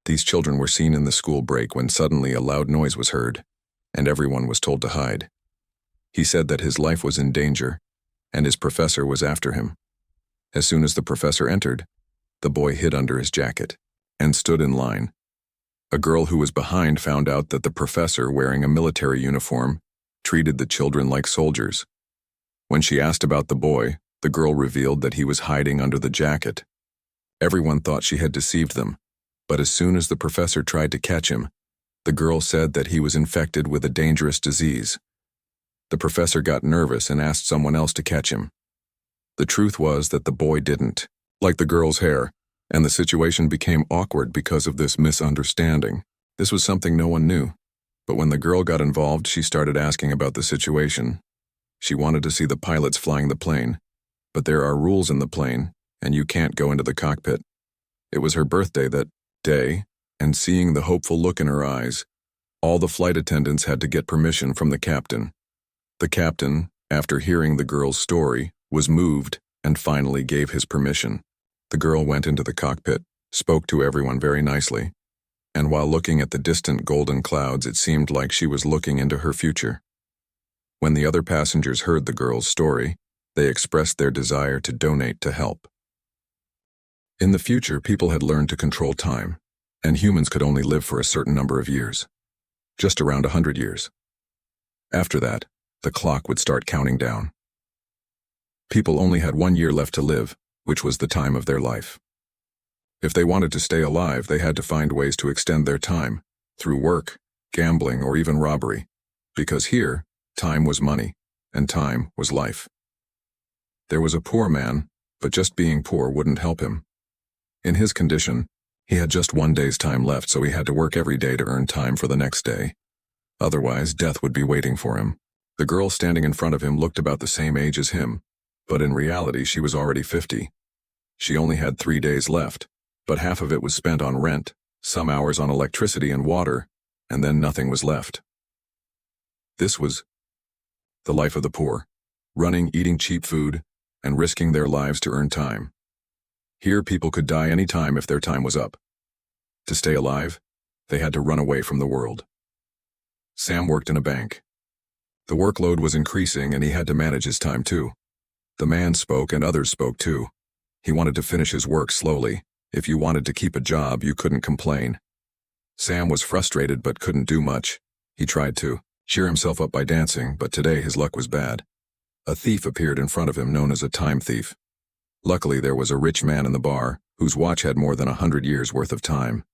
These children were seen in the school break when suddenly a loud noise was heard, and everyone was told to hide. He said that his life was in danger, and his professor was after him. As soon as the professor entered, the boy hid under his jacket and stood in line. A girl who was behind found out that the professor, wearing a military uniform, treated the children like soldiers. When she asked about the boy, the girl revealed that he was hiding under the jacket. Everyone thought she had deceived them, but as soon as the professor tried to catch him, the girl said that he was infected with a dangerous disease. The professor got nervous and asked someone else to catch him. The truth was that the boy didn't like the girl's hair, and the situation became awkward because of this misunderstanding. This was something no one knew, but when the girl got involved, she started asking about the situation. She wanted to see the pilots flying the plane, but there are rules in the plane, and you can't go into the cockpit. It was her birthday that day, and seeing the hopeful look in her eyes, all the flight attendants had to get permission from the captain. The captain, after hearing the girl's story, was moved and finally gave his permission. The girl went into the cockpit, spoke to everyone very nicely, and while looking at the distant golden clouds, it seemed like she was looking into her future. When the other passengers heard the girl's story, they expressed their desire to donate to help. In the future, people had learned to control time, and humans could only live for a certain number of years, just around 100 years. After that, the clock would start counting down. People only had 1 year left to live, which was the time of their life. If they wanted to stay alive, they had to find ways to extend their time, through work, gambling, or even robbery, because here, time was money, and time was life. There was a poor man, but just being poor wouldn't help him. In his condition, he had just 1 day's time left, so he had to work every day to earn time for the next day. Otherwise, death would be waiting for him. The girl standing in front of him looked about the same age as him, but in reality she was already 50. She only had 3 days left, but half of it was spent on rent, some hours on electricity and water, and then nothing was left. This was the life of the poor, running, eating cheap food, and risking their lives to earn time. Here people could die any time if their time was up. To stay alive, they had to run away from the world. Sam worked in a bank. The workload was increasing and he had to manage his time too. The man spoke and others spoke too. He wanted to finish his work slowly. If you wanted to keep a job, you couldn't complain. Sam was frustrated but couldn't do much. He tried to cheer himself up by dancing, but today his luck was bad. A thief appeared in front of him, known as a time thief. Luckily, there was a rich man in the bar, whose watch had more than 100 years worth of time.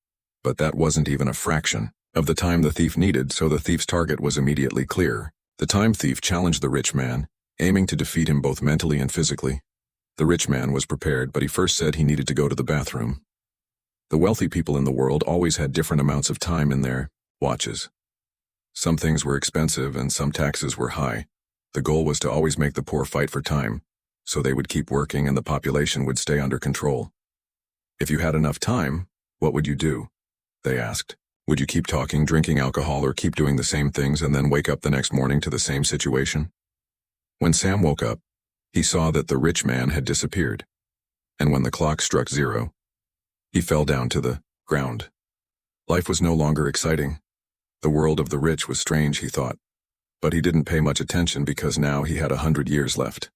But that wasn't even a fraction of the time the thief needed, so the thief's target was immediately clear. The time thief challenged the rich man, aiming to defeat him both mentally and physically. The rich man was prepared, but he first said he needed to go to the bathroom. The wealthy people in the world always had different amounts of time in their watches. Some things were expensive and some taxes were high. The goal was to always make the poor fight for time, so they would keep working and the population would stay under control. If you had enough time, what would you do? They asked. Would you keep talking, drinking alcohol, or keep doing the same things and then wake up the next morning to the same situation? When Sam woke up, he saw that the rich man had disappeared, and when the clock struck 0, he fell down to the ground. Life was no longer exciting. The world of the rich was strange, he thought, but he didn't pay much attention because now he had 100 years left.